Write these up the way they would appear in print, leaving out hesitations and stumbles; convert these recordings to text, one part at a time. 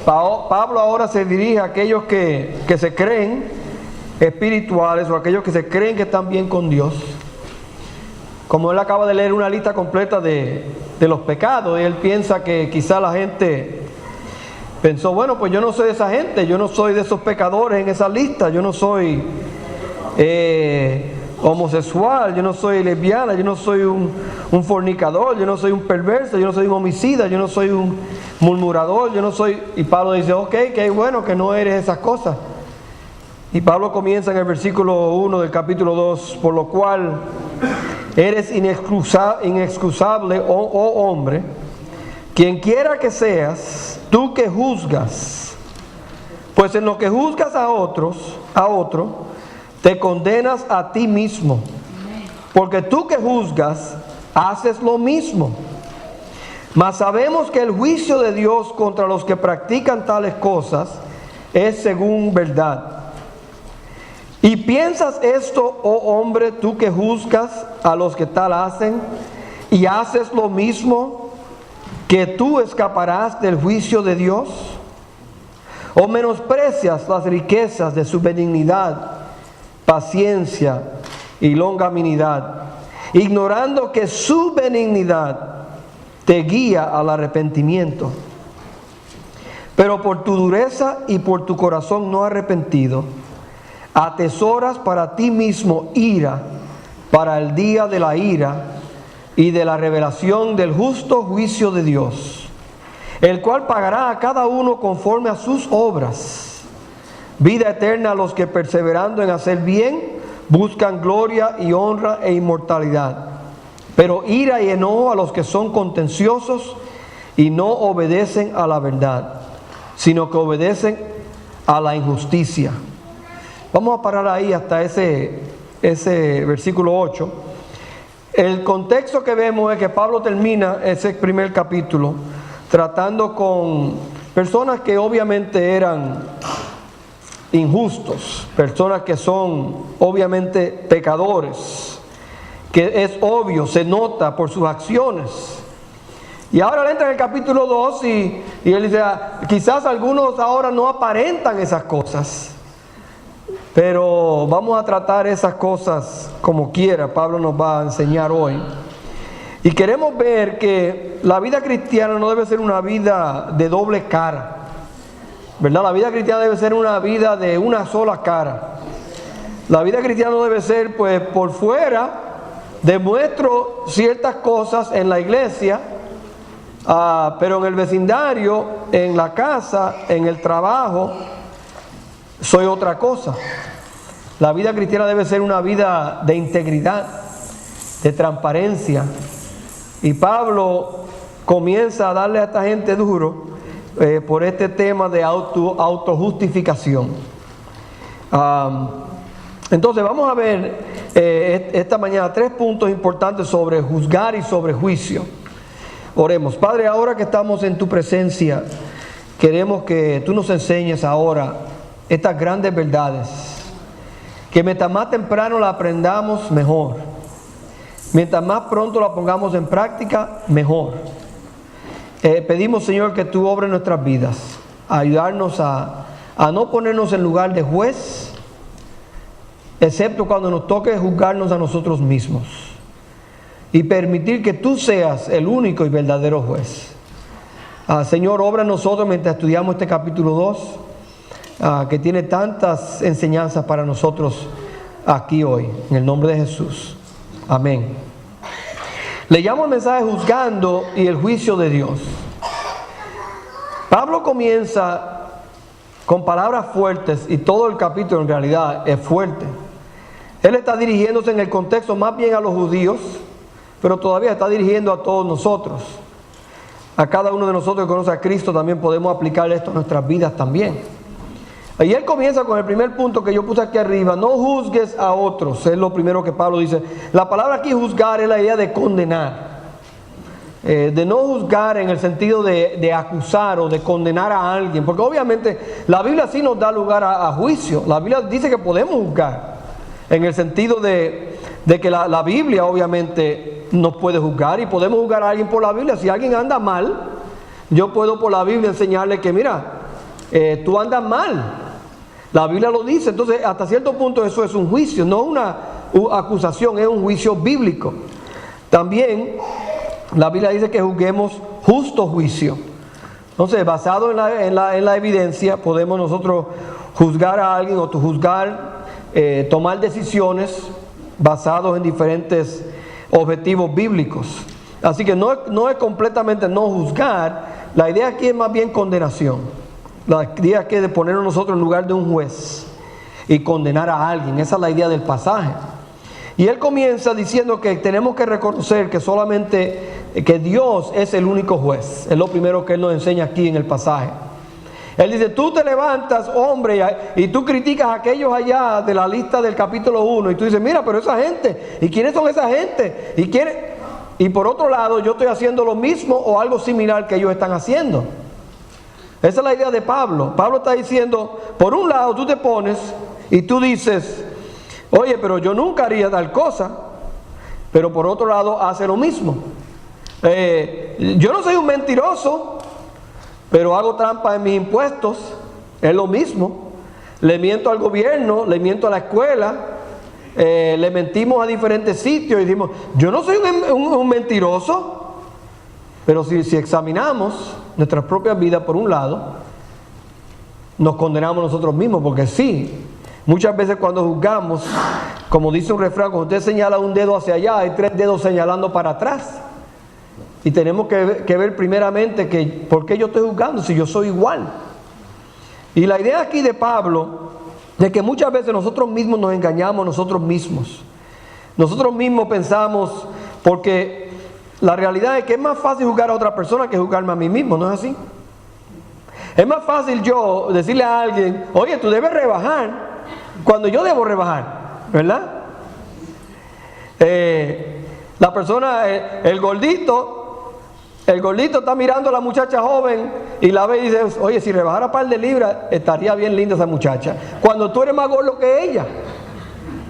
Pablo ahora se dirige a aquellos que se creen espirituales o aquellos que se creen que están bien con Dios. Como él acaba de leer una lista completa de los pecados, y él piensa que quizá la gente pensó, bueno, pues yo no soy de esa gente, yo no soy de esos pecadores en esa lista, yo no soy homosexual, yo no soy lesbiana, yo no soy un fornicador, yo no soy un perverso, yo no soy un homicida, yo no soy un murmurador, yo no soy... Y Pablo dice, ok, qué bueno que no eres esas cosas. Y Pablo comienza en el versículo 1 del capítulo 2, por lo cual eres inexcusable, oh hombre, quien quiera que seas, tú que juzgas, pues en lo que juzgas a otro, te condenas a ti mismo, porque tú que juzgas, haces lo mismo. Mas sabemos que el juicio de Dios contra los que practican tales cosas es según verdad. ¿Y piensas esto, oh hombre, tú que juzgas a los que tal hacen, y haces lo mismo, que tú escaparás del juicio de Dios? ¿O menosprecias las riquezas de su benignidad, paciencia y longanimidad, ignorando que su benignidad te guía al arrepentimiento? Pero por tu dureza y por tu corazón no arrepentido, atesoras para ti mismo ira para el día de la ira y de la revelación del justo juicio de Dios, el cual pagará a cada uno conforme a sus obras. Vida eterna a los que perseverando en hacer bien buscan gloria y honra e inmortalidad, pero ira y enojo a los que son contenciosos y no obedecen a la verdad, sino que obedecen a la injusticia. Vamos a parar ahí hasta ese versículo 8. El contexto que vemos es que Pablo termina ese primer capítulo tratando con personas que obviamente eran injustos, personas que son obviamente pecadores, que es obvio, se nota por sus acciones. Y ahora él entra en el capítulo 2 y él dice, quizás algunos ahora no aparentan esas cosas, pero vamos a tratar esas cosas como quiera. Pablo nos va a enseñar hoy. Y queremos ver que la vida cristiana no debe ser una vida de doble cara, ¿verdad? La vida cristiana debe ser una vida de una sola cara. La vida cristiana no debe ser, pues, por fuera demuestro ciertas cosas en la iglesia, pero en el vecindario, en la casa, en el trabajo, soy otra cosa. La vida cristiana debe ser una vida de integridad, de transparencia. Y Pablo comienza a darle a esta gente duro por este tema de autojustificación. Entonces vamos a ver esta mañana 3 puntos importantes sobre juzgar y sobre juicio. Oremos. Padre, ahora que estamos en tu presencia, queremos que tú nos enseñes ahora estas grandes verdades, que mientras más temprano la aprendamos, mejor. Mientras más pronto la pongamos en práctica, mejor. Pedimos, Señor, que tú obres nuestras vidas, ayudarnos a no ponernos en lugar de juez, excepto cuando nos toque juzgarnos a nosotros mismos, y permitir que tú seas el único y verdadero juez. Señor, obra en nosotros mientras estudiamos este capítulo 2, que tiene tantas enseñanzas para nosotros aquí hoy, en el nombre de Jesús. Amén. Le llamo el mensaje juzgando y el juicio de Dios. Pablo comienza con palabras fuertes y todo el capítulo en realidad es fuerte. Él está dirigiéndose en el contexto más bien a los judíos, pero todavía está dirigiendo a todos nosotros. A cada uno de nosotros que conoce a Cristo también podemos aplicar esto a nuestras vidas también. Y él comienza con el primer punto que yo puse aquí arriba: no juzgues a otros. Es lo primero que Pablo dice. La palabra aquí juzgar es la idea de condenar, de no juzgar en el sentido de acusar o de condenar a alguien, porque obviamente la Biblia sí nos da lugar a juicio. La Biblia dice que podemos juzgar en el sentido de que la Biblia obviamente nos puede juzgar, y podemos juzgar a alguien por la Biblia. Si alguien anda mal, yo puedo por la Biblia enseñarle que mira, tú andas mal. La Biblia lo dice. Entonces, hasta cierto punto eso es un juicio, no una acusación, es un juicio bíblico. También la Biblia dice que juzguemos justo juicio. Entonces, basado en la evidencia, podemos nosotros juzgar a alguien o tomar decisiones basados en diferentes objetivos bíblicos. Así que no es completamente no juzgar. La idea aquí es más bien condenación. La idea aquí es de ponernos nosotros en lugar de un juez y condenar a alguien. Esa es la idea del pasaje. Y él comienza diciendo que tenemos que reconocer que que Dios es el único juez. Es lo primero que él nos enseña aquí en el pasaje. Él dice, tú te levantas, hombre, y tú criticas a aquellos allá de la lista del capítulo 1, y tú dices, mira, pero esa gente, ¿y quiénes son esa gente? Y por otro lado, yo estoy haciendo lo mismo o algo similar que ellos están haciendo. Esa es la idea de Pablo. Pablo está diciendo, por un lado tú te pones y tú dices, oye, pero yo nunca haría tal cosa, pero por otro lado hace lo mismo. Yo no soy un mentiroso, pero hago trampa en mis impuestos, es lo mismo. Le miento al gobierno, le miento a la escuela, le mentimos a diferentes sitios y decimos, yo no soy un mentiroso. Pero si examinamos nuestras propias vidas por un lado, nos condenamos nosotros mismos, porque sí, muchas veces cuando juzgamos, como dice un refrán, cuando usted señala un dedo hacia allá, hay 3 dedos señalando para atrás. Y tenemos que ver primeramente que ¿por qué yo estoy juzgando si yo soy igual? Y la idea aquí de Pablo, de que muchas veces nosotros mismos nos engañamos nosotros mismos. Nosotros mismos pensamos, porque la realidad es que es más fácil juzgar a otra persona que juzgarme a mí mismo, ¿no es así? Es más fácil yo decirle a alguien, oye, tú debes rebajar, cuando yo debo rebajar, ¿verdad? La persona, el gordito está mirando a la muchacha joven y la ve y dice, oye, si rebajara un par de libras, estaría bien linda esa muchacha. Cuando tú eres más gordo que ella.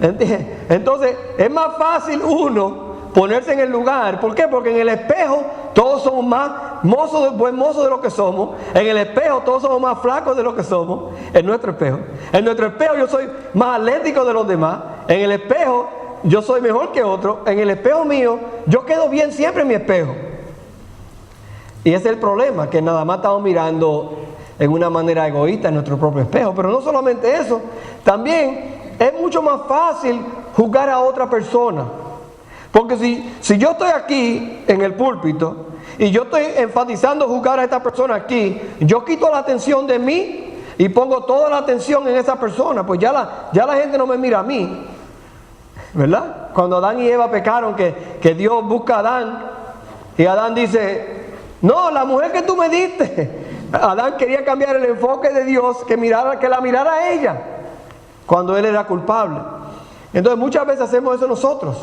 ¿Entiendes? Entonces, es más fácil uno ponerse en el lugar. ¿Por qué? Porque en el espejo todos somos más buen mozos de lo que somos. En el espejo todos somos más flacos de lo que somos. En nuestro espejo. En nuestro espejo yo soy más atlético de los demás. En el espejo yo soy mejor que otro. En el espejo mío yo quedo bien siempre en mi espejo. Y ese es el problema, que nada más estamos mirando en una manera egoísta en nuestro propio espejo. Pero no solamente eso, también es mucho más fácil juzgar a otra persona. Porque si yo estoy aquí en el púlpito y yo estoy enfatizando juzgar a esta persona aquí, yo quito la atención de mí y pongo toda la atención en esa persona, pues ya la gente no me mira a mí, ¿verdad? Cuando Adán y Eva pecaron, que Dios busca a Adán y Adán dice, no, la mujer que tú me diste. Adán quería cambiar el enfoque de Dios, que la mirara a ella cuando él era culpable. Entonces muchas veces hacemos eso nosotros.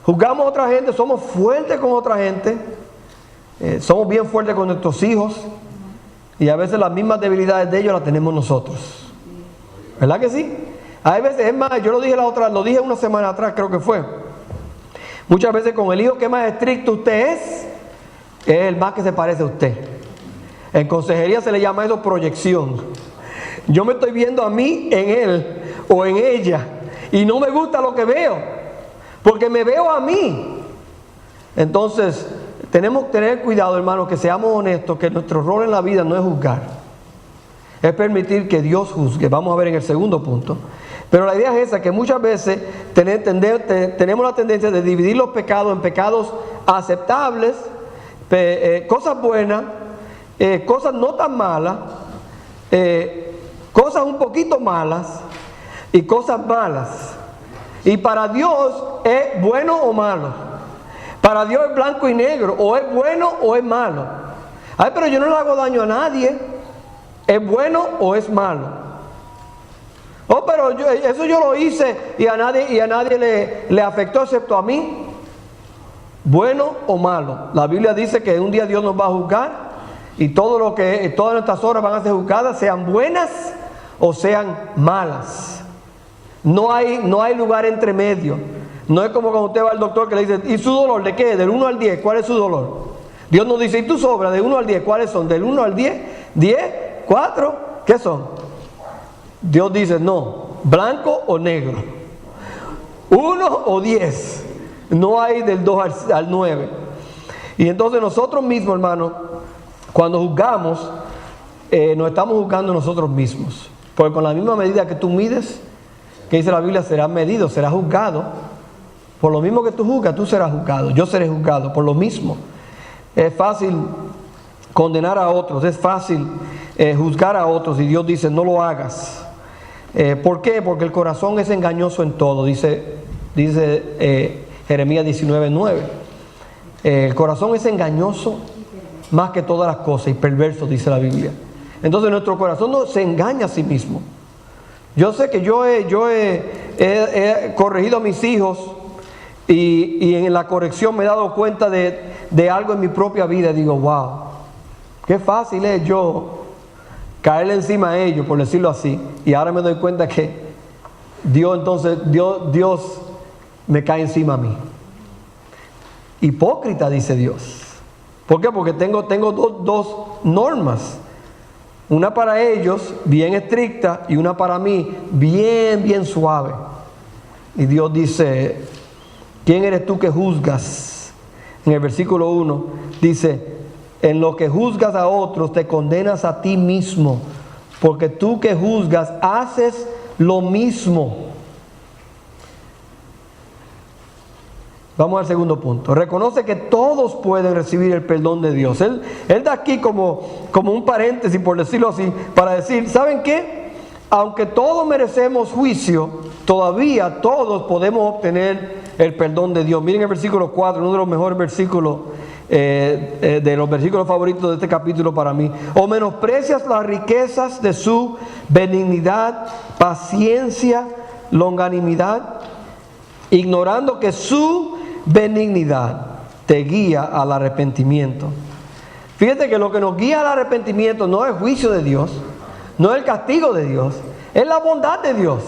Juzgamos a otra gente, somos fuertes con otra gente, somos bien fuertes con nuestros hijos, y a veces las mismas debilidades de ellos las tenemos nosotros. ¿Verdad que sí? Hay veces, es más, yo lo dije una semana atrás, creo que fue. Muchas veces con el hijo que más estricto usted es el más que se parece a usted. En consejería se le llama eso proyección. Yo me estoy viendo a mí en él o en ella y no me gusta lo que veo, porque me veo a mí. Entonces tenemos que tener cuidado, hermanos, que seamos honestos, que nuestro rol en la vida no es juzgar, es permitir que Dios juzgue. Vamos a ver en el segundo punto. Pero la idea es esa, que muchas veces tenemos la tendencia de dividir los pecados en pecados aceptables, cosas buenas, cosas no tan malas, cosas un poquito malas y cosas malas. Y para Dios es bueno o malo. Para Dios es blanco y negro, o es bueno o es malo. Ay, pero yo no le hago daño a nadie. ¿Es bueno o es malo? Oh, pero eso yo lo hice y a nadie le afectó excepto a mí. ¿Bueno o malo? La Biblia dice que un día Dios nos va a juzgar y todas nuestras obras van a ser juzgadas, sean buenas o sean malas. No hay lugar entre medio. No es como cuando usted va al doctor que le dice, ¿y su dolor de qué? Del 1 al 10, ¿cuál es su dolor? Dios nos dice, ¿y tus obras? De 1 al 10, ¿cuáles son? Del 1 al 10, 10, 4, ¿qué son? Dios dice, no, blanco o negro, 1 o 10, no hay del 2 al 9. Y entonces nosotros mismos, hermanos, cuando juzgamos, nos estamos juzgando nosotros mismos. Porque con la misma medida que tú mides, que dice la Biblia, serás medido, serás juzgado. Por lo mismo que tú juzgas, tú serás juzgado. Yo seré juzgado por lo mismo. Es fácil condenar a otros, es fácil juzgar a otros, y Dios dice, no lo hagas. ¿Por qué? Porque el corazón es engañoso en todo, dice Jeremías 19:9. El corazón es engañoso más que todas las cosas y perverso, dice la Biblia. Entonces nuestro corazón no se engaña a sí mismo. Yo sé que yo he corregido a mis hijos y en la corrección me he dado cuenta de algo en mi propia vida. Digo, wow, qué fácil es yo caerle encima a ellos, por decirlo así. Y ahora me doy cuenta que Dios me cae encima a mí. Hipócrita, dice Dios. ¿Por qué? Porque tengo dos normas. Una para ellos, bien estricta, y una para mí, bien suave. Y Dios dice, ¿quién eres tú que juzgas? En el versículo 1 dice, en lo que juzgas a otros te condenas a ti mismo, porque tú que juzgas haces lo mismo. Vamos al segundo punto. Reconoce que todos pueden recibir el perdón de Dios. Él da aquí como un paréntesis, por decirlo así, para decir, ¿saben qué? Aunque todos merecemos juicio, todavía todos podemos obtener el perdón de Dios. Miren el versículo 4, uno de los mejores versículos, de los versículos favoritos de este capítulo para mí. O menosprecias las riquezas de su benignidad, paciencia, longanimidad, ignorando que su benignidad te guía al arrepentimiento. Fíjate que lo que nos guía al arrepentimiento no es el juicio de Dios, no es el castigo de Dios, es la bondad de Dios.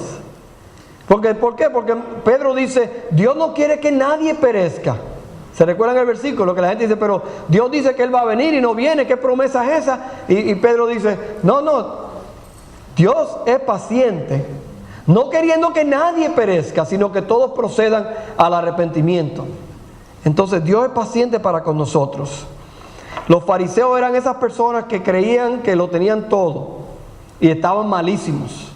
¿Por qué? Porque Pedro dice, Dios no quiere que nadie perezca. ¿Se recuerdan el versículo? Que la gente dice, pero Dios dice que Él va a venir y no viene, ¿qué promesa es esa? Y Pedro dice, no, Dios es paciente, no queriendo que nadie perezca, sino que todos procedan al arrepentimiento. Entonces Dios es paciente para con nosotros. Los fariseos eran esas personas que creían que lo tenían todo y estaban malísimos.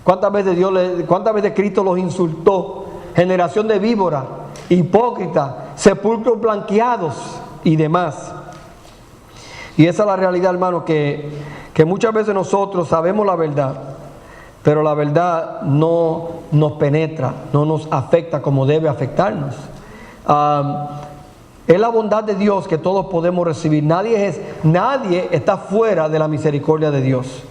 ¿Cuántas veces Cristo los insultó? Generación de víbora, hipócrita, sepulcros blanqueados y demás. Y esa es la realidad, hermano, que muchas veces nosotros sabemos la verdad, pero la verdad no nos penetra, no nos afecta como debe afectarnos. Es la bondad de Dios que todos podemos recibir. Nadie está fuera de la misericordia de Dios.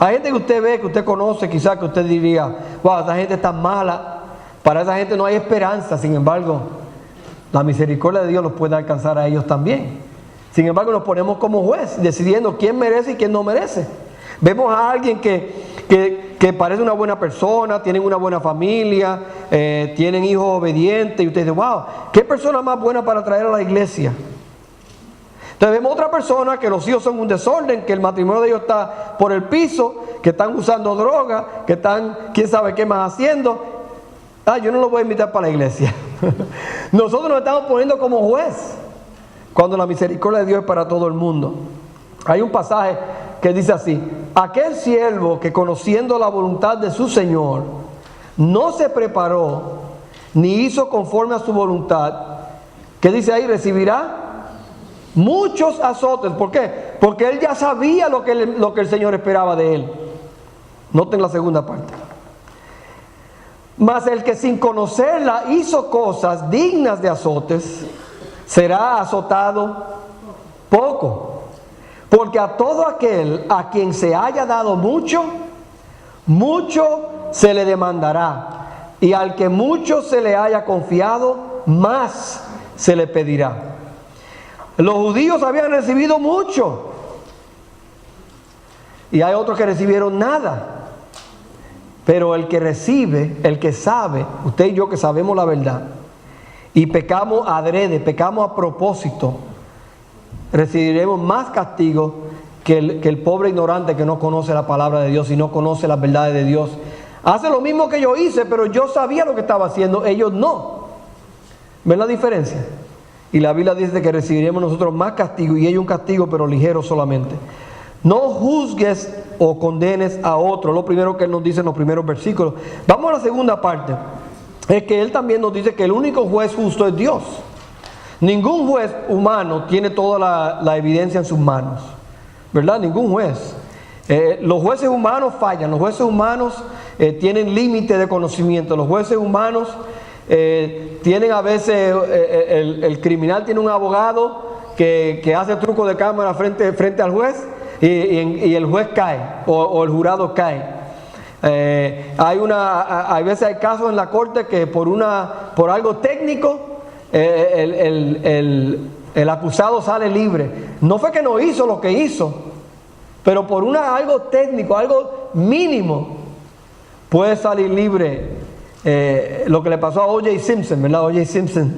Hay gente que usted ve, que usted conoce, quizás que usted diría, wow, esa gente está mala. Para esa gente no hay esperanza. Sin embargo, la misericordia de Dios los puede alcanzar a ellos también. Sin embargo, nos ponemos como juez, decidiendo quién merece y quién no merece. Vemos a alguien que parece una buena persona, tienen una buena familia, tienen hijos obedientes, y usted dice, wow, ¿qué persona más buena para traer a la iglesia? Entonces vemos otra persona que los hijos son un desorden, que el matrimonio de ellos está por el piso, que están usando droga, que están quién sabe qué más haciendo. Yo no lo voy a invitar para la iglesia. Nosotros nos estamos poniendo como juez, cuando la misericordia de Dios es para todo el mundo. Hay un pasaje que dice así: aquel siervo que conociendo la voluntad de su Señor no se preparó ni hizo conforme a su voluntad, ¿qué dice ahí? Recibirá muchos azotes. ¿Por qué? Porque él ya sabía lo que el Señor esperaba de él. Noten la segunda parte. Mas el que sin conocerla hizo cosas dignas de azotes, será azotado poco. Porque a todo aquel a quien se haya dado mucho, mucho se le demandará. Y al que mucho se le haya confiado, más se le pedirá. Los judíos habían recibido mucho. Y hay otros que recibieron nada. Pero el que recibe, el que sabe, usted y yo que sabemos la verdad, y pecamos adrede, pecamos a propósito, recibiremos más castigo que el pobre ignorante que no conoce la palabra de Dios y no conoce las verdades de Dios hace lo mismo que yo hice, pero yo sabía lo que estaba haciendo, ellos no. ¿Ven la diferencia? Y la Biblia dice que recibiremos nosotros más castigo y ellos un castigo, pero ligero solamente. No juzgues o condenes a otro, lo primero que él nos dice en los primeros versículos. Vamos a la segunda parte. Es que él también nos dice que el único juez justo es Dios. Ningún juez humano tiene toda la evidencia en sus manos, ¿verdad? Ningún juez. Los jueces humanos fallan, los jueces humanos tienen límite de conocimiento, los jueces humanos tienen a veces, el criminal tiene un abogado que hace truco de cámara frente al juez y el juez cae o el jurado cae. Hay veces hay casos en la corte que por algo técnico el acusado sale libre. No fue que no hizo lo que hizo, pero por algo técnico, algo mínimo, puede salir libre. Lo que le pasó a O.J. Simpson, ¿verdad? O.J. Simpson,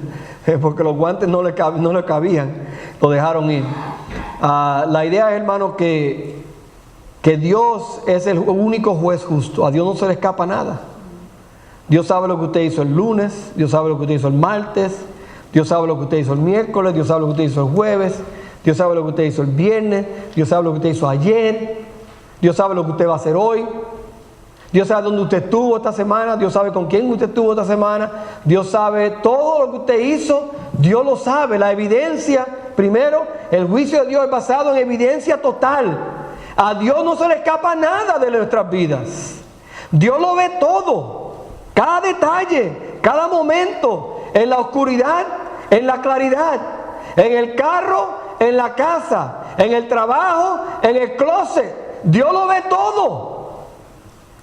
porque los guantes no le cabían, lo dejaron ir. La idea es, hermano, que Dios es el único juez justo. A Dios no se le escapa nada. Dios sabe lo que usted hizo el lunes, Dios sabe lo que usted hizo el martes, Dios sabe lo que usted hizo el miércoles, Dios sabe lo que usted hizo el jueves, Dios sabe lo que usted hizo el viernes, Dios sabe lo que usted hizo ayer, Dios sabe lo que usted va a hacer hoy, Dios sabe dónde usted estuvo esta semana, Dios sabe con quién usted estuvo esta semana, Dios sabe todo lo que usted hizo, Dios lo sabe. La evidencia, primero, el juicio de Dios es basado en evidencia total. A Dios no se le escapa nada de nuestras vidas. Dios lo ve todo, cada detalle, cada momento, en la oscuridad, en la claridad, en el carro, en la casa, en el trabajo, en el closet. Dios lo ve todo.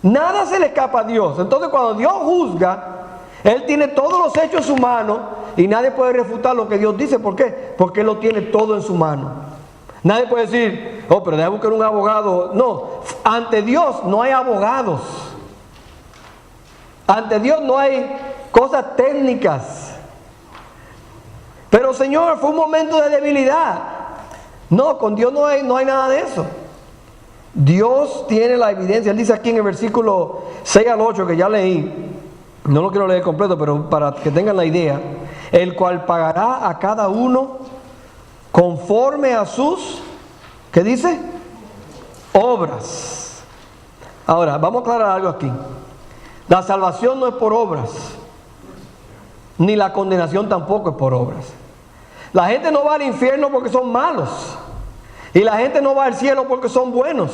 Nada se le escapa a Dios. Entonces, cuando Dios juzga, Él tiene todos los hechos en su mano y nadie puede refutar lo que Dios dice. ¿Por qué? Porque Él lo tiene todo en su mano. Nadie puede decir, oh, pero déjame buscar un abogado. No, ante Dios no hay abogados. Ante Dios no hay cosas técnicas. Pero Señor, fue un momento de debilidad. No, con Dios no hay nada de eso. Dios tiene la evidencia. Él dice aquí en el versículo 6 al 8, que ya leí, no lo quiero leer completo, pero para que tengan la idea, el cual pagará a cada uno conforme a sus, ¿qué dice? Obras. Ahora, vamos a aclarar algo aquí. La salvación no es por obras, ni la condenación tampoco es por obras. La gente no va al infierno porque son malos, y la gente no va al cielo porque son buenos.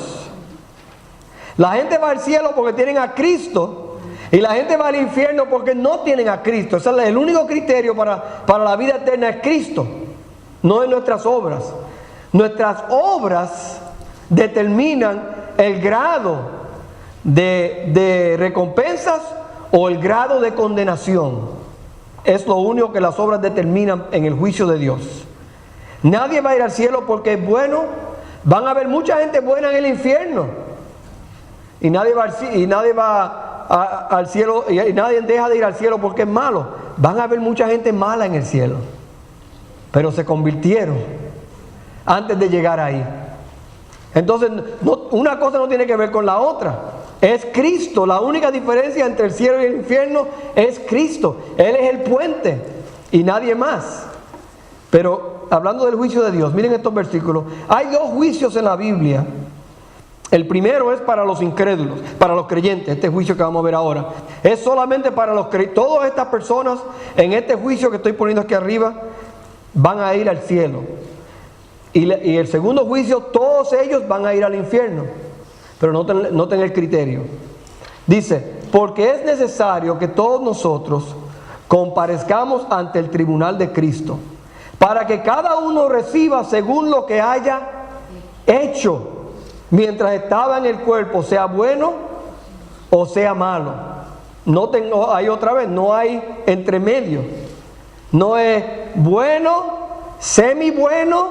La gente va al cielo porque tienen a Cristo, y la gente va al infierno porque no tienen a Cristo. Ese es el único criterio para la vida eterna, es Cristo, no es nuestras obras. Nuestras obras determinan el grado de recompensas o el grado de condenación. Es lo único que las obras determinan en el juicio de Dios. Nadie va a ir al cielo porque es bueno. Van a haber mucha gente buena en el infierno. Y nadie va al cielo, y nadie deja de ir al cielo porque es malo. Van a haber mucha gente mala en el cielo, pero se convirtieron antes de llegar ahí. Entonces, una cosa no tiene que ver con la otra. Es Cristo. La única diferencia entre el cielo y el infierno es Cristo. Él es el puente y nadie más. Pero hablando del juicio de Dios, miren estos versículos. Hay dos juicios en la Biblia. El primero es para los incrédulos, para los creyentes. Este juicio que vamos a ver ahora es solamente para los creyentes. Todas estas personas en este juicio que estoy poniendo aquí arriba van a ir al cielo. Y el segundo juicio, todos ellos van a ir al infierno. Pero noten el criterio. Dice, porque es necesario que todos nosotros comparezcamos ante el tribunal de Cristo, para que cada uno reciba según lo que haya hecho mientras estaba en el cuerpo, sea bueno o sea malo. Noten ahí otra vez, no hay entremedio. No es bueno, semi bueno,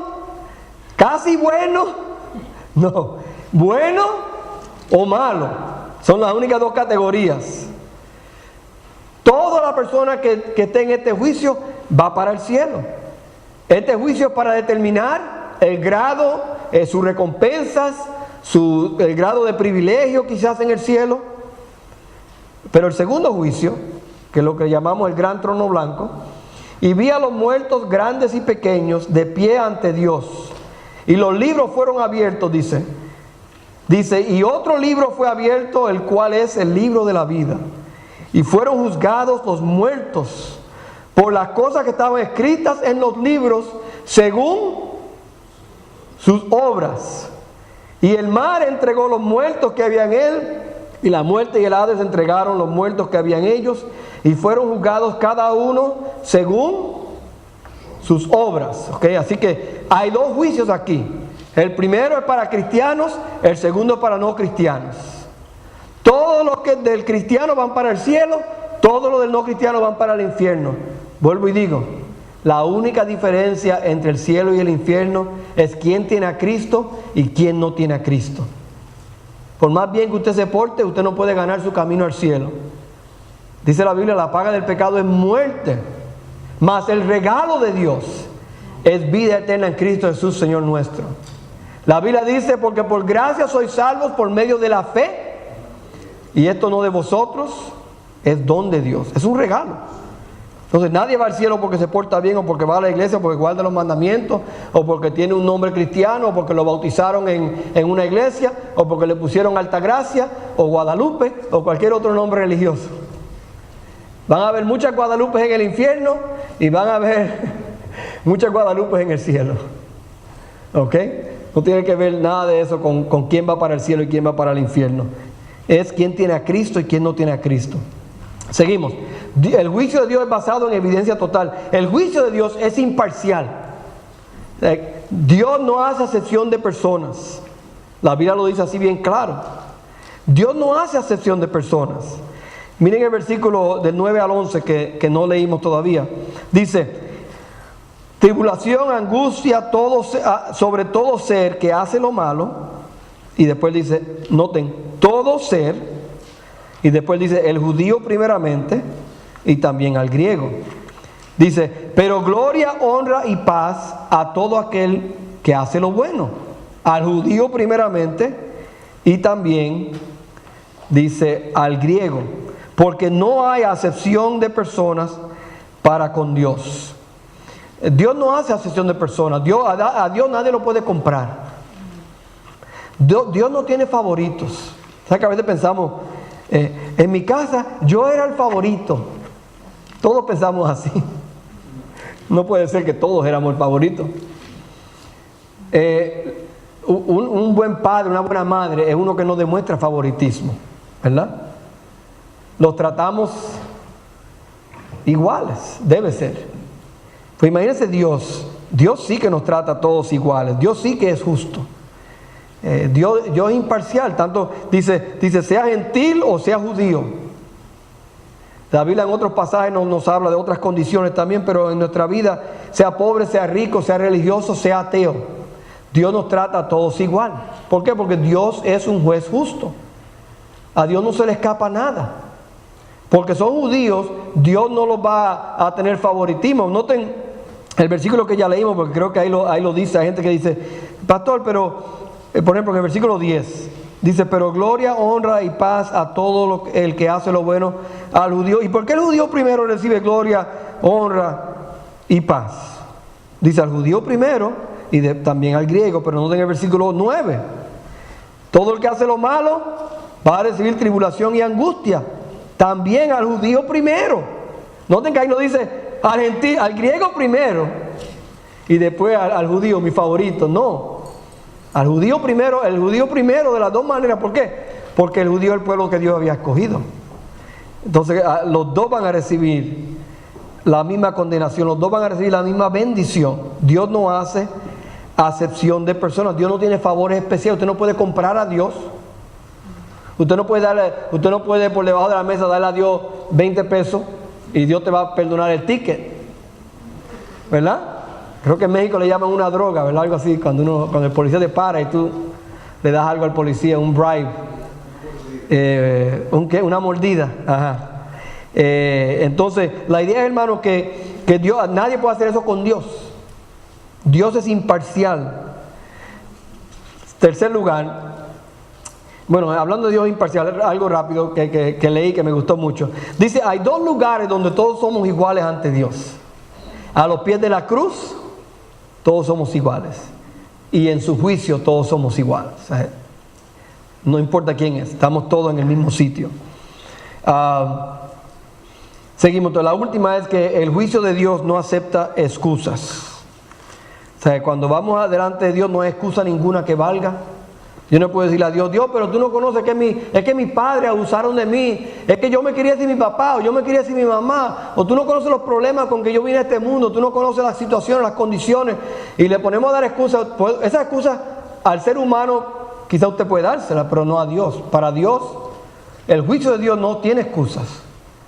casi bueno. No, bueno o malo. Son las únicas dos categorías. Toda la persona que esté en este juicio va para el cielo. Este juicio es para determinar el grado, sus recompensas, el grado de privilegio quizás en el cielo. Pero el segundo juicio, que es lo que llamamos el gran trono blanco, y vi a los muertos grandes y pequeños de pie ante Dios, y los libros fueron abiertos, dice, y otro libro fue abierto, el cual es el libro de la vida, y fueron juzgados los muertos por las cosas que estaban escritas en los libros según sus obras. Y el mar entregó los muertos que había en él, y la muerte y el Hades entregaron los muertos que había en ellos, y fueron juzgados cada uno según sus obras. ¿Okay? Así que hay dos juicios aquí. El primero es para cristianos, el segundo es para no cristianos. Todo lo que del cristiano van para el cielo, todo lo del no cristiano van para el infierno. Vuelvo y digo, la única diferencia entre el cielo y el infierno es quién tiene a Cristo y quién no tiene a Cristo. Por más bien que usted se porte, usted no puede ganar su camino al cielo. Dice la Biblia, la paga del pecado es muerte, mas el regalo de Dios es vida eterna en Cristo Jesús, Señor nuestro. La Biblia dice, porque por gracia sois salvos por medio de la fe, y esto no de vosotros, es don de Dios, es un regalo. Entonces nadie va al cielo porque se porta bien, o porque va a la iglesia, o porque guarda los mandamientos, o porque tiene un nombre cristiano, o porque lo bautizaron en una iglesia, o porque le pusieron Altagracia, o Guadalupe, o cualquier otro nombre religioso. Van a haber muchas Guadalupes en el infierno, y van a haber muchas Guadalupes en el cielo. ¿Ok? No tiene que ver nada de eso con quién va para el cielo y quién va para el infierno. Es quién tiene a Cristo y quién no tiene a Cristo. Seguimos. El juicio de Dios es basado en evidencia total. El juicio de Dios es imparcial. Dios no hace acepción de personas. La Biblia lo dice así bien claro. Dios no hace acepción de personas. Miren el versículo del 9 al 11 que no leímos todavía. Dice, tribulación, angustia, sobre todo ser que hace lo malo. Y después dice, noten, todo ser. Y después dice, el judío primeramente y también al griego. Dice, pero gloria, honra y paz a todo aquel que hace lo bueno. Al judío primeramente y también, dice, al griego. Porque no hay acepción de personas para con Dios. Dios no hace acepción de personas. A Dios nadie lo puede comprar. Dios no tiene favoritos. ¿Sabes que a veces pensamos, en mi casa yo era el favorito? Todos pensamos así. No puede ser que todos éramos el favorito. Un buen padre, una buena madre es uno que no demuestra favoritismo, ¿verdad? Los tratamos iguales, debe ser. Pues imagínense Dios sí que nos trata a todos iguales, Dios sí que es justo. Dios es imparcial, tanto dice sea gentil o sea judío. La Biblia en otros pasajes nos habla de otras condiciones también, pero en nuestra vida, sea pobre, sea rico, sea religioso, sea ateo, Dios nos trata a todos igual. ¿Por qué? Porque Dios es un juez justo. A Dios no se le escapa nada. Porque son judíos, Dios no los va a tener favoritismo. Noten el versículo que ya leímos, porque creo que ahí lo dice. Hay gente que dice, pastor, pero, por ejemplo, en el versículo 10, dice, pero gloria, honra y paz a todo el que hace lo bueno, al judío. ¿Y por qué el judío primero recibe gloria, honra y paz? Dice al judío primero y también al griego, pero noten el versículo 9. Todo el que hace lo malo va a recibir tribulación y angustia. También al judío primero. Noten que ahí no dice al griego primero y después al judío, mi favorito. No. Al judío primero, el judío primero de las dos maneras. ¿Por qué? Porque el judío es el pueblo que Dios había escogido. Entonces los dos van a recibir la misma condenación, los dos van a recibir la misma bendición. Dios no hace acepción de personas. Dios no tiene favores especiales. Usted no puede comprar a Dios. Usted no puede por debajo de la mesa darle a Dios 20 pesos y Dios te va a perdonar el ticket, ¿verdad? Creo que en México le llaman una droga, ¿verdad? Algo así, cuando el policía te para y tú le das algo al policía, un bribe, una mordida. Ajá. Entonces, la idea es, hermano, que Dios, nadie puede hacer eso con Dios. Dios es imparcial. Tercer lugar, bueno, hablando de Dios imparcial, algo rápido que leí que me gustó mucho. Dice, hay dos lugares donde todos somos iguales ante Dios. A los pies de la cruz, todos somos iguales. Y en su juicio, todos somos iguales. No importa quién es, estamos todos en el mismo sitio. Seguimos. Entonces, la última es que el juicio de Dios no acepta excusas. O sea, cuando vamos adelante de Dios no hay excusa ninguna que valga. Yo no puedo decirle a Dios, Dios, pero tú no conoces es que mis padres abusaron de mí, es que yo me quería decir mi papá, o yo me quería decir mi mamá, o tú no conoces los problemas con que yo vine a este mundo, tú no conoces las situaciones, las condiciones, y le ponemos a dar excusas. Pues, esa excusa al ser humano quizá usted puede dársela, pero no a Dios. Para Dios, el juicio de Dios no tiene excusas,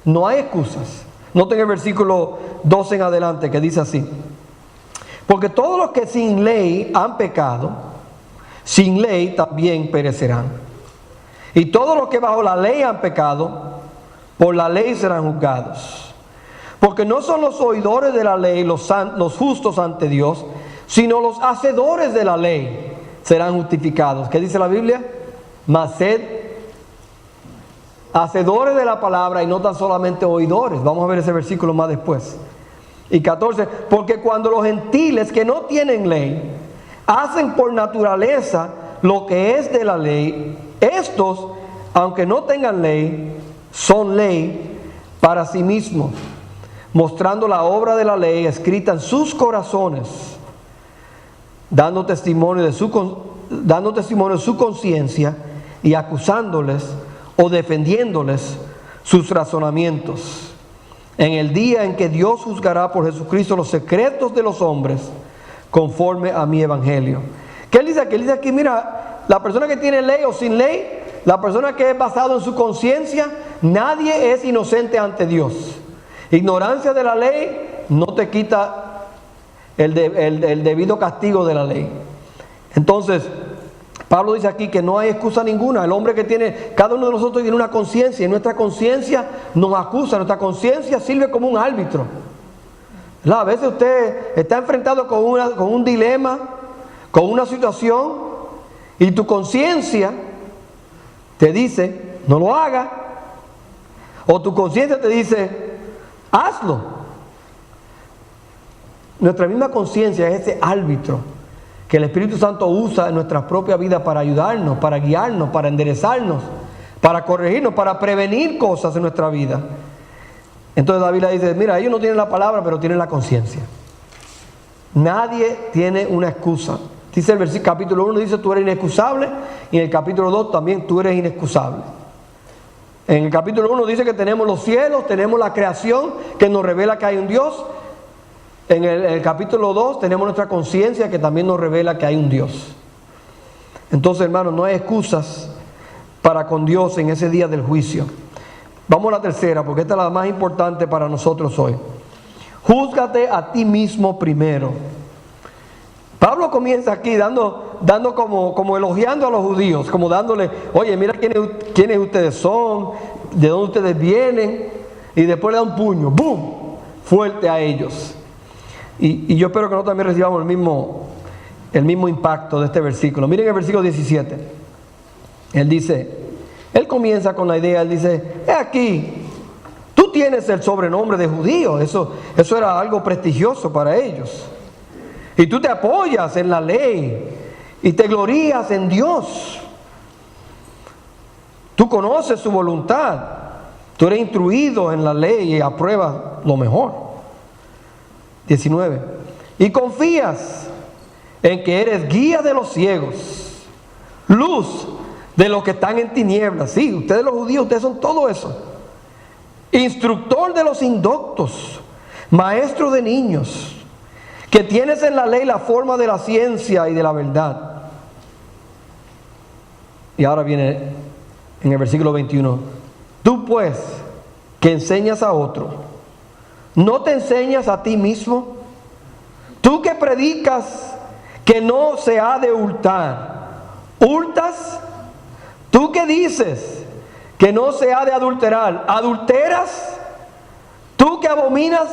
no hay excusas. Noten el versículo 12 en adelante que dice así: porque todos los que sin ley han pecado, sin ley también perecerán. Y todos los que bajo la ley han pecado, por la ley serán juzgados. Porque no son los oidores de la ley los justos ante Dios, sino los hacedores de la ley serán justificados. ¿Qué dice la Biblia? Mas sed hacedores de la palabra y no tan solamente oidores. Vamos a ver ese versículo más después. Y 14, porque cuando los gentiles que no tienen ley hacen por naturaleza lo que es de la ley, estos, aunque no tengan ley, son ley para sí mismos, mostrando la obra de la ley escrita en sus corazones, dando testimonio de su conciencia y acusándoles o defendiéndoles sus razonamientos. En el día en que Dios juzgará por Jesucristo los secretos de los hombres, conforme a mi evangelio. ¿Qué él dice aquí? Él dice aquí, mira, la persona que tiene ley o sin ley, la persona que es basado en su conciencia, nadie es inocente ante Dios. Ignorancia de la ley no te quita el debido castigo de la ley. Entonces, Pablo dice aquí que no hay excusa ninguna. El hombre que tiene, cada uno de nosotros tiene una conciencia, y nuestra conciencia nos acusa, nuestra conciencia sirve como un árbitro. A veces usted está enfrentado con un dilema, con una situación, y tu conciencia te dice, no lo haga. O tu conciencia te dice, hazlo. Nuestra misma conciencia es ese árbitro que el Espíritu Santo usa en nuestra propia vida para ayudarnos, para guiarnos, para enderezarnos, para corregirnos, para prevenir cosas en nuestra vida. Entonces David le dice, mira, ellos no tienen la palabra, pero tienen la conciencia. Nadie tiene una excusa. Dice el versículo capítulo 1, dice tú eres inexcusable, y en el capítulo 2 también tú eres inexcusable. En el capítulo 1 dice que tenemos los cielos, tenemos la creación que nos revela que hay un Dios. En el capítulo 2 tenemos nuestra conciencia que también nos revela que hay un Dios. Entonces, hermanos, no hay excusas para con Dios en ese día del juicio. Vamos a la tercera, porque esta es la más importante para nosotros hoy. Júzgate a ti mismo primero. Pablo comienza aquí dando como elogiando a los judíos, como dándole, oye, mira quiénes ustedes son, de dónde ustedes vienen, y después le da un puño, ¡boom!, fuerte a ellos. Y yo espero que nosotros también recibamos el mismo impacto de este versículo. Miren el versículo 17. Él comienza con la idea, él dice, he aquí, tú tienes el sobrenombre de judío, eso era algo prestigioso para ellos. Y tú te apoyas en la ley y te glorías en Dios. Tú conoces su voluntad, tú eres instruido en la ley y apruebas lo mejor. 19. Y confías en que eres guía de los ciegos, luz de los que están en tinieblas. Sí, ustedes los judíos, ustedes son todo eso. Instructor de los indoctos, maestro de niños, que tienes en la ley la forma de la ciencia y de la verdad. Y ahora viene en el versículo 21. Tú pues, que enseñas a otro, ¿no te enseñas a ti mismo? Tú que predicas que no se ha de hurtar, ¿hurtas? Tú que dices que no se ha de adulterar, ¿adulteras? Tú que abominas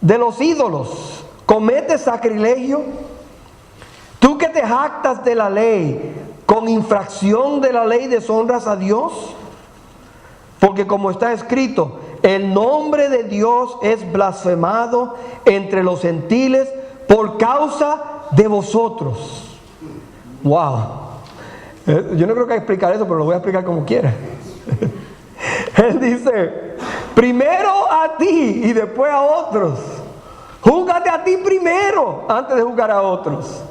de los ídolos, ¿cometes sacrilegio? Tú que te jactas de la ley, con infracción de la ley deshonras a Dios. Porque como está escrito, el nombre de Dios es blasfemado entre los gentiles por causa de vosotros. Wow. Yo no creo que hay que explicar eso, pero lo voy a explicar como quiera. Él dice, primero a ti y después a otros. Júzgate a ti primero antes de juzgar a otros.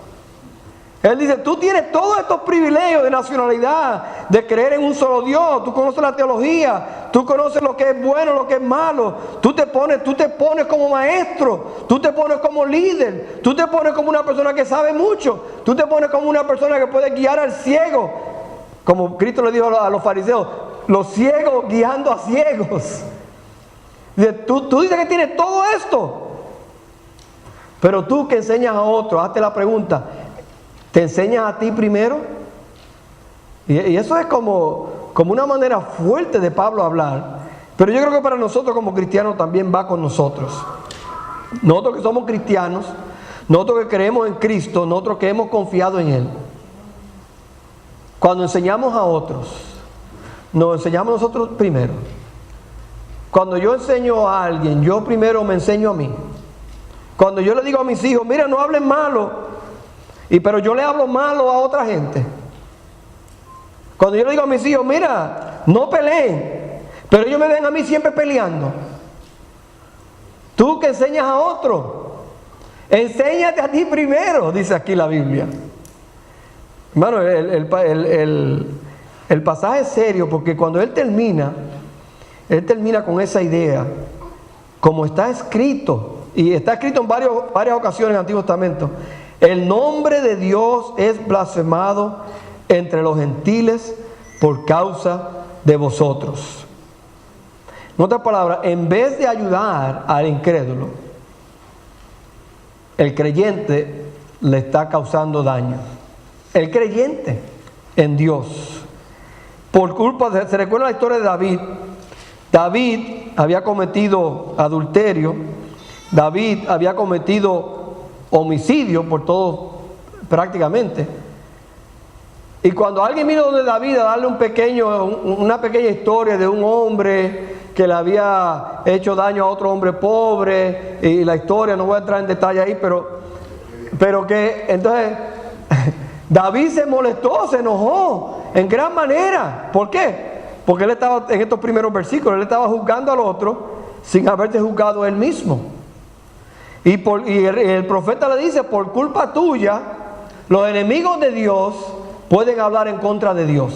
Él dice, tú tienes todos estos privilegios de nacionalidad, de creer en un solo Dios. Tú conoces la teología, tú conoces lo que es bueno, lo que es malo. Tú te pones como maestro, tú te pones como líder, tú te pones como una persona que sabe mucho, tú te pones como una persona que puede guiar al ciego. Como Cristo le dijo a los fariseos, los ciegos guiando a ciegos. Dice, tú dices que tienes todo esto, pero tú que enseñas a otros, hazte la pregunta, ¿te enseñas a ti primero? Y eso es como una manera fuerte de Pablo hablar. Pero yo creo que para nosotros como cristianos también va con nosotros. Nosotros que somos cristianos, nosotros que creemos en Cristo, nosotros que hemos confiado en Él. Cuando enseñamos a otros, nos enseñamos nosotros primero. Cuando yo enseño a alguien, yo primero me enseño a mí. Cuando yo le digo a mis hijos, mira, no hablen malo, pero yo le hablo malo a otra gente. Cuando yo le digo a mis hijos, mira, no peleen, pero ellos me ven a mí siempre peleando. Tú que enseñas a otro, enséñate a ti primero, dice aquí la Biblia. Hermano, el pasaje es serio, porque cuando él termina con esa idea, como está escrito, y está escrito en varias ocasiones en el Antiguo Testamento, el nombre de Dios es blasfemado entre los gentiles por causa de vosotros. En otras palabras, en vez de ayudar al incrédulo, el creyente le está causando daño. El creyente en Dios. Por culpa de, se recuerda la historia de David. David había cometido adulterio. David había cometido homicidio por todo, prácticamente. Y cuando alguien vino donde David a darle una pequeña historia de un hombre que le había hecho daño a otro hombre pobre, y la historia, no voy a entrar en detalle ahí, pero que entonces David se molestó, se enojó en gran manera. ¿Por qué? Porque él estaba, en estos primeros versículos, él estaba juzgando al otro sin haberse juzgado él mismo. Y el profeta le dice, por culpa tuya, los enemigos de Dios pueden hablar en contra de Dios.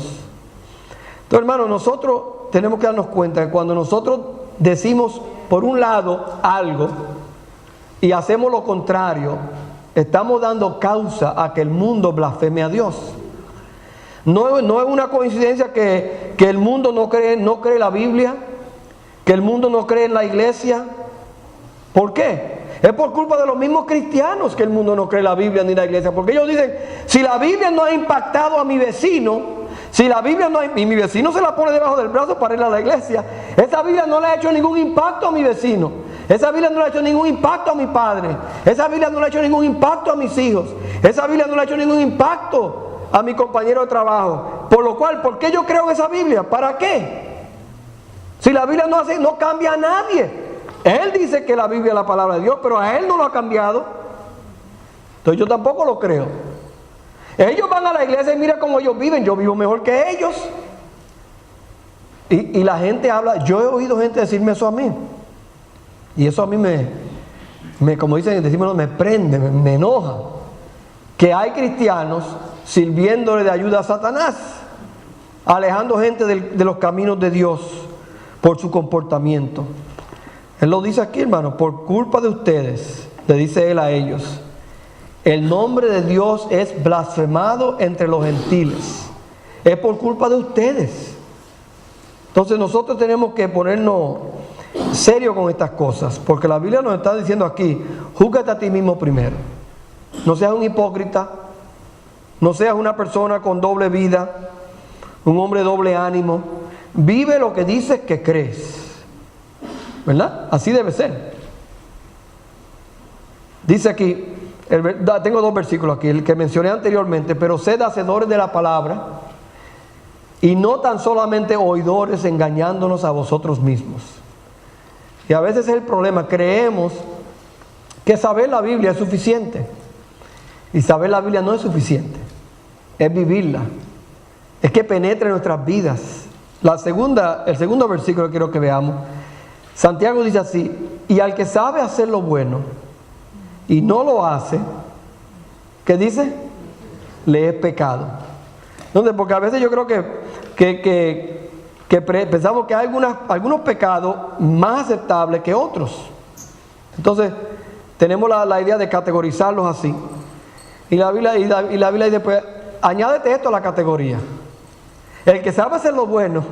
Entonces, hermanos, nosotros tenemos que darnos cuenta que cuando nosotros decimos por un lado algo y hacemos lo contrario, estamos dando causa a que el mundo blasfeme a Dios. No es una coincidencia que el mundo no cree la Biblia, que el mundo no cree en la iglesia. ¿Por qué? Es por culpa de los mismos cristianos que el mundo no cree la Biblia ni la iglesia. Porque ellos dicen, si la Biblia no ha impactado a mi vecino, si la Biblia no ha, y mi vecino se la pone debajo del brazo para ir a la iglesia, esa Biblia no le ha hecho ningún impacto a mi vecino. Esa Biblia no le ha hecho ningún impacto a mi padre. Esa Biblia no le ha hecho ningún impacto a mis hijos. Esa Biblia no le ha hecho ningún impacto a mi compañero de trabajo. Por lo cual, ¿por qué yo creo en esa Biblia? ¿Para qué? Si la Biblia no cambia a nadie. Él dice que la Biblia es la palabra de Dios, pero a él no lo ha cambiado. Entonces yo tampoco lo creo. Ellos van a la iglesia y mira cómo ellos viven. Yo vivo mejor que ellos. Y la gente habla. Yo he oído gente decirme eso a mí. Y eso a mí como dicen, me prende, me enoja. Que hay cristianos sirviéndole de ayuda a Satanás, alejando gente de los caminos de Dios por su comportamiento. Él lo dice aquí, hermano, por culpa de ustedes, le dice él a ellos, el nombre de Dios es blasfemado entre los gentiles. Es por culpa de ustedes. Entonces nosotros tenemos que ponernos serios con estas cosas, porque la Biblia nos está diciendo aquí, júzgate a ti mismo primero. No seas un hipócrita, no seas una persona con doble vida, un hombre doble ánimo. Vive lo que dices que crees. ¿Verdad? Así debe ser. Dice aquí, Tengo dos versículos aquí, el que mencioné anteriormente, pero sed hacedores de la palabra y no tan solamente oidores, engañándonos a vosotros mismos. Y a veces es el problema, creemos que saber la Biblia es suficiente. Y saber la Biblia no es suficiente, es vivirla, es que penetre en nuestras vidas. El segundo versículo que quiero que veamos, Santiago dice así: y al que sabe hacer lo bueno y no lo hace, ¿qué dice? Le es pecado. Entonces, porque a veces yo creo que pensamos que hay algunos pecados más aceptables que otros. Entonces, tenemos la idea de categorizarlos así. Y la Biblia dice, pues, añádete esto a la categoría. El que sabe hacer lo bueno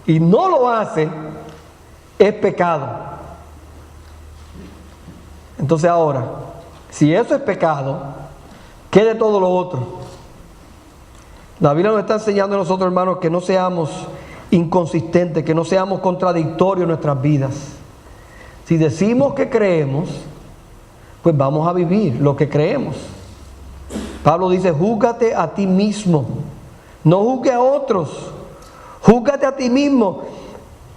y no lo hace, es pecado. Entonces ahora, si eso es pecado, ¿qué de todo lo otro? La Biblia nos está enseñando a nosotros, hermanos, que no seamos inconsistentes, que no seamos contradictorios en nuestras vidas. Si decimos que creemos, pues vamos a vivir lo que creemos. Pablo dice, júzgate a ti mismo, no juzgue a otros, júzgate a ti mismo.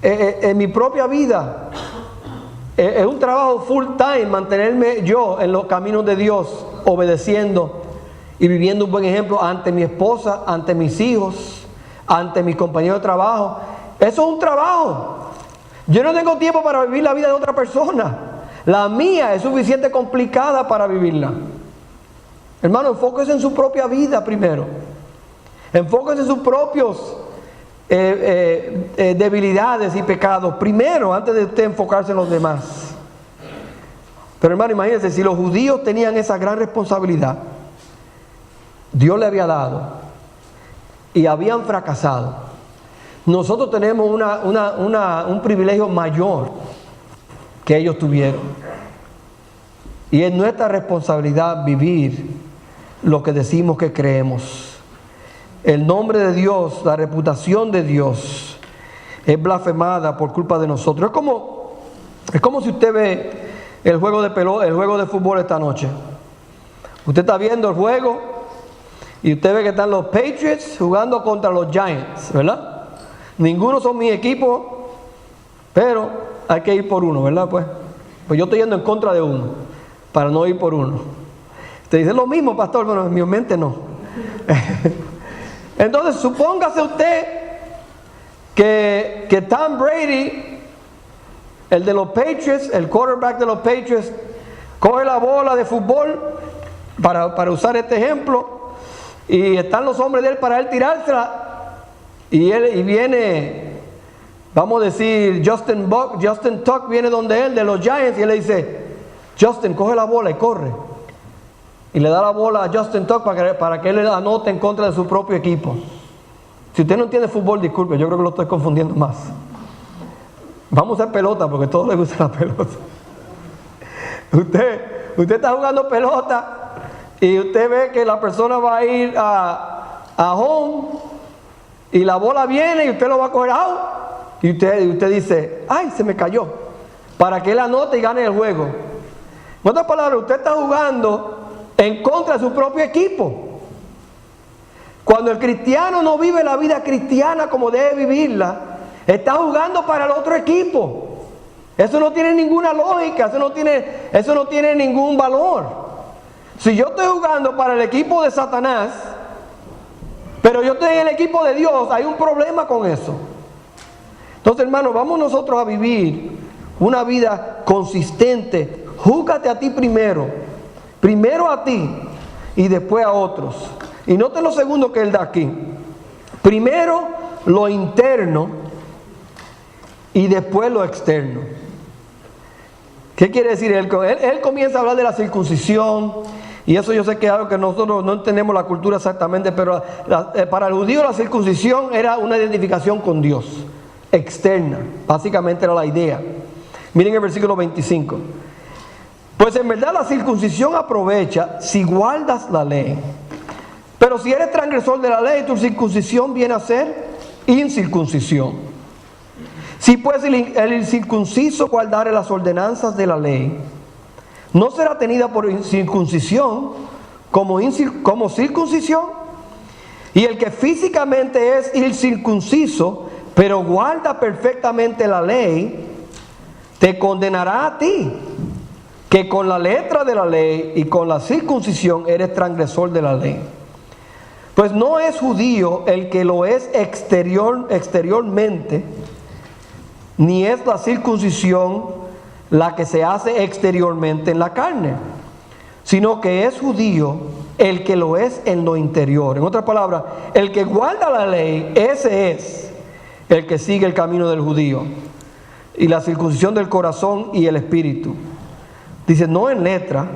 En mi propia vida es un trabajo full time mantenerme yo en los caminos de Dios, obedeciendo y viviendo un buen ejemplo ante mi esposa, ante mis hijos, ante mis compañeros de trabajo. Eso es un trabajo. Yo no tengo tiempo para vivir la vida de otra persona. La mía es suficiente complicada para vivirla. Hermano, enfóquese en su propia vida primero. Enfóquese en sus propios debilidades y pecados primero, antes de usted enfocarse en los demás. Pero hermano, imagínense, si los judíos tenían esa gran responsabilidad, Dios le había dado, y habían fracasado, nosotros tenemos un privilegio mayor que ellos tuvieron. Y es nuestra responsabilidad vivir lo que decimos que creemos. El nombre de Dios, la reputación de Dios es blasfemada por culpa de nosotros. Es como si usted ve el juego de fútbol esta noche. Usted está viendo el juego y usted ve que están los Patriots jugando contra los Giants, ¿verdad? Ninguno son mi equipo, pero hay que ir por uno, ¿verdad? Pues yo estoy yendo en contra de uno, para no ir por uno. Usted dice lo mismo, pastor. Bueno, en mi mente no. Entonces, supóngase usted que Tom Brady, el de los Patriots, el quarterback de los Patriots, coge la bola de fútbol, para usar este ejemplo, y están los hombres de él para él tirársela, y viene, vamos a decir, Justin Tuck viene donde él, de los Giants, y él le dice, Justin, coge la bola y corre. Y le da la bola a Justin Tuck para que él le anote en contra de su propio equipo. Si usted no entiende fútbol, disculpe, yo creo que lo estoy confundiendo más. Vamos a hacer pelota, porque a todos les gusta la pelota. Usted está jugando pelota y usted ve que la persona va a ir a home y la bola viene y usted lo va a coger out. Y usted dice, ay, se me cayó, para que él anote y gane el juego. En otras palabras, usted está jugando en contra de su propio equipo. Cuando el cristiano no vive la vida cristiana como debe vivirla, está jugando para el otro equipo. Eso no tiene ninguna lógica, eso no tiene ningún valor. Si yo estoy jugando para el equipo de Satanás, pero yo estoy en el equipo de Dios, hay un problema con eso. Entonces, hermanos, vamos nosotros a vivir una vida consistente. Júzgate a ti primero a ti y después a otros. Y noten lo segundo que él da aquí. Primero lo interno y después lo externo. ¿Qué quiere decir? Él comienza a hablar de la circuncisión, y eso yo sé que es algo que nosotros no entendemos la cultura exactamente, pero para el judío la circuncisión era una identificación con Dios, externa. Básicamente era la idea. Miren el versículo 25. Pues en verdad la circuncisión aprovecha si guardas la ley. Pero si eres transgresor de la ley, tu circuncisión viene a ser incircuncisión. Si pues el incircunciso guardare las ordenanzas de la ley, no será tenida por circuncisión como circuncisión. Y el que físicamente es incircunciso, pero guarda perfectamente la ley, te condenará a ti, que con la letra de la ley y con la circuncisión eres transgresor de la ley. Pues no es judío el que lo es exteriormente, ni es la circuncisión la que se hace exteriormente en la carne, sino que es judío el que lo es en lo interior. En otras palabras, el que guarda la ley, ese es el que sigue el camino del judío, y la circuncisión del corazón y el espíritu. Dice, no en letra,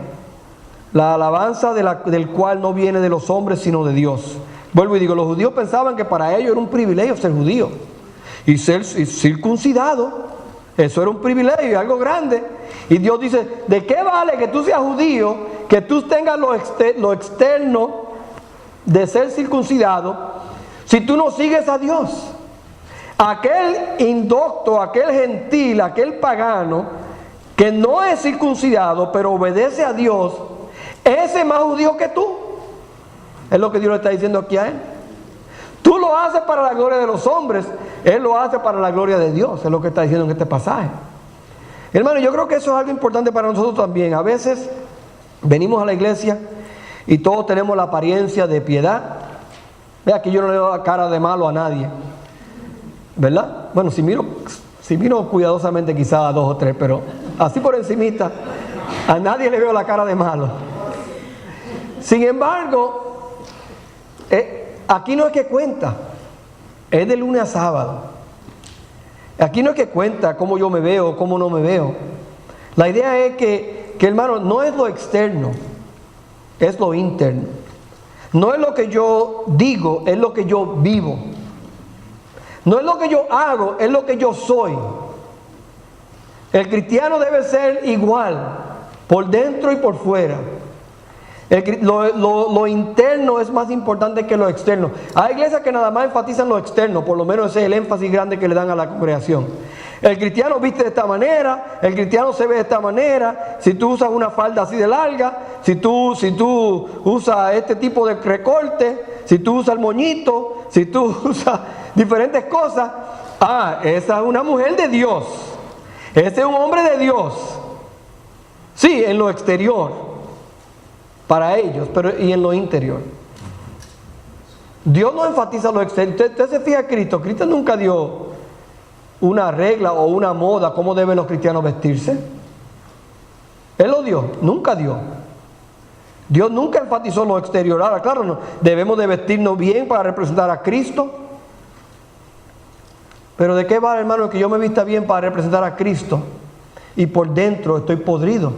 la alabanza del cual no viene de los hombres sino de Dios. Vuelvo y digo, los judíos pensaban que para ellos era un privilegio ser judío y ser circuncidado. Eso era un privilegio y algo grande. Y Dios dice, ¿de qué vale que tú seas judío, que tú tengas lo externo de ser circuncidado, si tú no sigues a Dios? Aquel indocto, aquel gentil, aquel pagano que no es circuncidado pero obedece a Dios, ese es más judío que tú. Es lo que Dios le está diciendo aquí a él. Tú lo haces para la gloria de los hombres, él lo hace para la gloria de Dios, es lo que está diciendo en este pasaje. Hermano, yo creo que eso es algo importante para nosotros también. A veces venimos a la iglesia y todos tenemos la apariencia de piedad. Vea que yo no le doy la cara de malo a nadie, ¿verdad? Bueno, si miro cuidadosamente quizás a 2 o 3, pero así por encimita, a nadie le veo la cara de malo. Sin embargo, aquí no es que cuenta, es de lunes a sábado. Aquí no es que cuenta cómo yo me veo o cómo no me veo. La idea es que hermano, no es lo externo, es lo interno. No es lo que yo digo, es lo que yo vivo. No es lo que yo hago, es lo que yo soy. El cristiano debe ser igual, por dentro y por fuera. Lo interno es más importante que lo externo. Hay iglesias que nada más enfatizan lo externo, por lo menos ese es el énfasis grande que le dan a la congregación. El cristiano viste de esta manera, el cristiano se ve de esta manera. Si tú usas una falda así de larga, si tú usas este tipo de recorte, si tú usas el moñito, si tú usas diferentes cosas, esa es una mujer de Dios, ese es un hombre de Dios. Sí, en lo exterior para ellos, pero y en lo interior. Dios no enfatiza lo exterior. Usted se fija a Cristo. Cristo nunca dio una regla o una moda cómo deben los cristianos vestirse. Él lo dio, nunca dio. Dios nunca enfatizó lo exterior. Ahora, claro, no, debemos de vestirnos bien para representar a Cristo. Pero ¿de qué vale, hermano, que yo me vista bien para representar a Cristo y por dentro estoy podrido?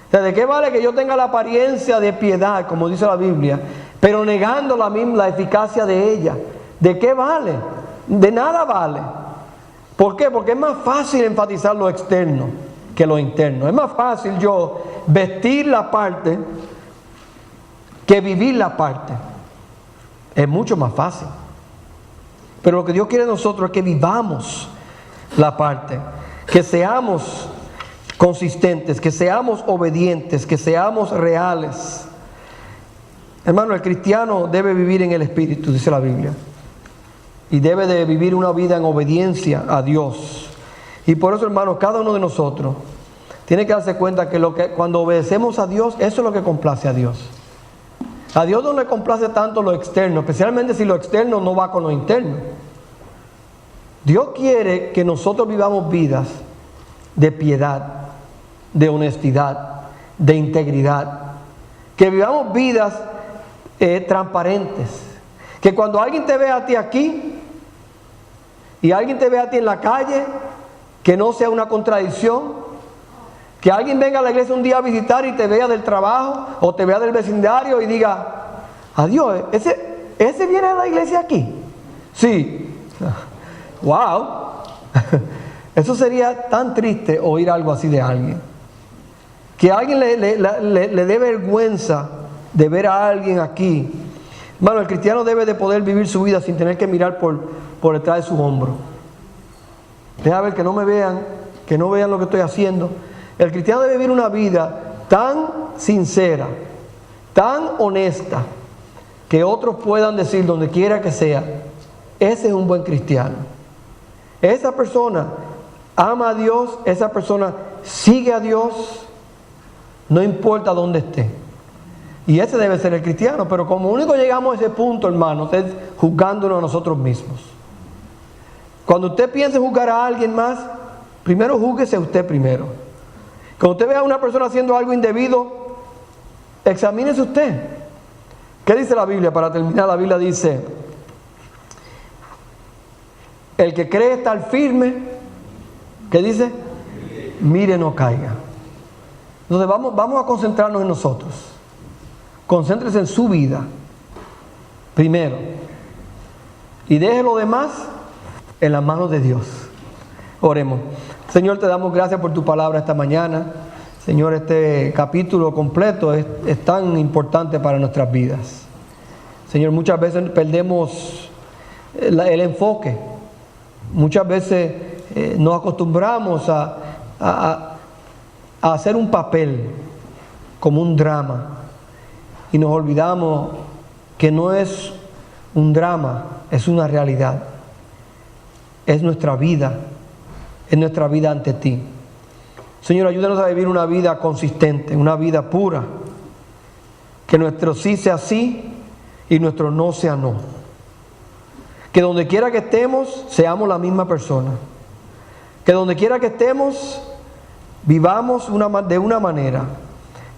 O sea, ¿de qué vale que yo tenga la apariencia de piedad, como dice la Biblia, pero negando la eficacia de ella? ¿De qué vale? De nada vale. ¿Por qué? Porque es más fácil enfatizar lo externo que lo interno. Es más fácil yo vestir la parte que vivir la parte. Es mucho más fácil. Pero lo que Dios quiere de nosotros es que vivamos la parte, que seamos consistentes, que seamos obedientes, que seamos reales. Hermano, el cristiano debe vivir en el Espíritu, dice la Biblia, y debe de vivir una vida en obediencia a Dios. Y por eso, hermano, cada uno de nosotros tiene que darse cuenta que cuando obedecemos a Dios, eso es lo que complace a Dios. A Dios no le complace tanto lo externo, especialmente si lo externo no va con lo interno. Dios quiere que nosotros vivamos vidas de piedad, de honestidad, de integridad. Que vivamos vidas transparentes. Que cuando alguien te vea a ti aquí y alguien te vea a ti en la calle, que no sea una contradicción. Que alguien venga a la iglesia un día a visitar y te vea del trabajo o te vea del vecindario y diga, adiós, ¿ese viene a la iglesia aquí? Sí. Wow. Eso sería tan triste oír algo así de alguien. Que a alguien le dé vergüenza de ver a alguien aquí. Hermano, el cristiano debe de poder vivir su vida sin tener que mirar por detrás de su hombro. Deja ver que no me vean, que no vean lo que estoy haciendo. El cristiano debe vivir una vida tan sincera, tan honesta, que otros puedan decir donde quiera que sea, ese es un buen cristiano. Esa persona ama a Dios, esa persona sigue a Dios, no importa dónde esté. Y ese debe ser el cristiano. Pero como único llegamos a ese punto, hermanos, es juzgándonos a nosotros mismos. Cuando usted piense juzgar a alguien más, primero júzguese a usted primero. Cuando usted vea a una persona haciendo algo indebido, examínese usted. ¿Qué dice la Biblia? Para terminar, la Biblia dice: el que cree estar firme, ¿qué dice? Mire, no caiga. Entonces vamos a concentrarnos en nosotros. Concéntrese en su vida primero y deje lo demás en las manos de Dios. Oremos. Señor, te damos gracias por tu palabra esta mañana. Señor, este capítulo completo es tan importante para nuestras vidas. Señor, muchas veces perdemos el enfoque. Muchas veces nos acostumbramos a hacer un papel como un drama y nos olvidamos que no es un drama, es una realidad. Es nuestra vida ante ti. Señor, ayúdanos a vivir una vida consistente, una vida pura. Que nuestro sí sea sí y nuestro no sea no. Que donde quiera que estemos, seamos la misma persona. Que donde quiera que estemos, vivamos de una manera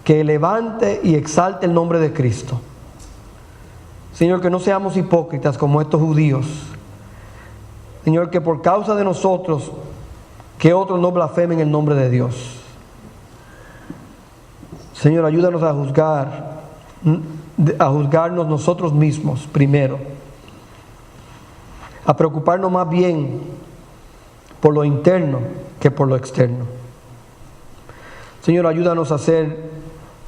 que levante y exalte el nombre de Cristo. Señor, que no seamos hipócritas como estos judíos. Señor, que por causa de nosotros, que otros no blasfemen el nombre de Dios. Señor, ayúdanos a juzgarnos nosotros mismos primero. A preocuparnos más bien por lo interno que por lo externo. Señor, ayúdanos a ser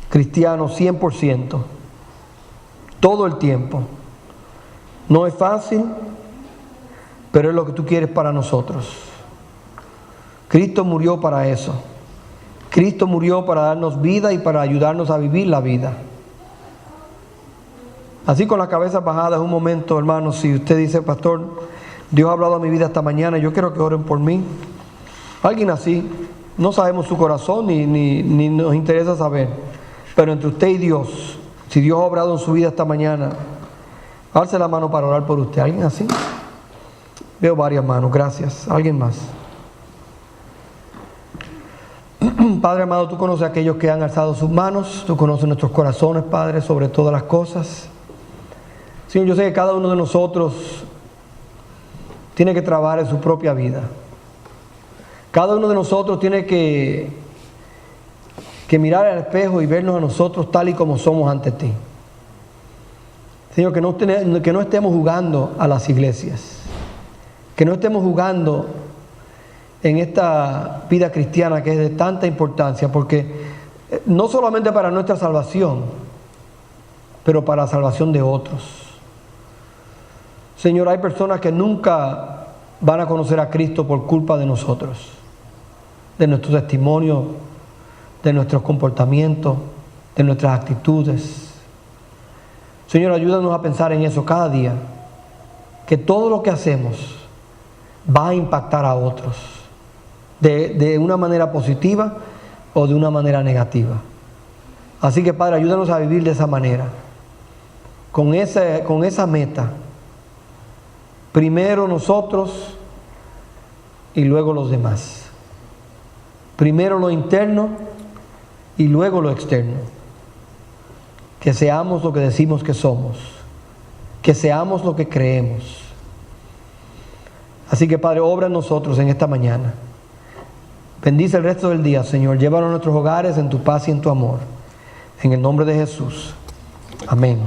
cristianos 100%, todo el tiempo. No es fácil, pero es lo que tú quieres para nosotros. Cristo murió para eso. Cristo murió para darnos vida y para ayudarnos a vivir la vida. Así con la cabeza bajada, es un momento, hermanos, si usted dice: pastor, Dios ha hablado a mi vida esta mañana, yo quiero que oren por mí. Alguien así, no sabemos su corazón ni nos interesa saber, pero entre usted y Dios, si Dios ha obrado en su vida esta mañana, alce la mano para orar por usted. ¿Alguien así? Veo varias manos, gracias. ¿Alguien más? Padre amado, tú conoces a aquellos que han alzado sus manos, tú conoces nuestros corazones, Padre, sobre todas las cosas. Señor, yo sé que cada uno de nosotros tiene que trabajar en su propia vida. Cada uno de nosotros tiene que mirar al espejo y vernos a nosotros tal y como somos ante ti. Señor, que no estemos jugando a las iglesias, que no estemos jugando en esta vida cristiana que es de tanta importancia, porque no solamente para nuestra salvación, pero para la salvación de otros. Señor, hay personas que nunca van a conocer a Cristo por culpa de nosotros, de nuestro testimonio, de nuestros comportamientos, de nuestras actitudes. Señor, ayúdanos a pensar en eso cada día, que todo lo que hacemos va a impactar a otros, de una manera positiva o de una manera negativa. Así que, Padre, ayúdanos a vivir de esa manera, con esa meta. Primero nosotros y luego los demás. Primero lo interno y luego lo externo. Que seamos lo que decimos que somos. Que seamos lo que creemos. Así que, Padre, obra en nosotros en esta mañana. Bendice el resto del día, Señor. Llévanos a nuestros hogares en tu paz y en tu amor. En el nombre de Jesús. Amén.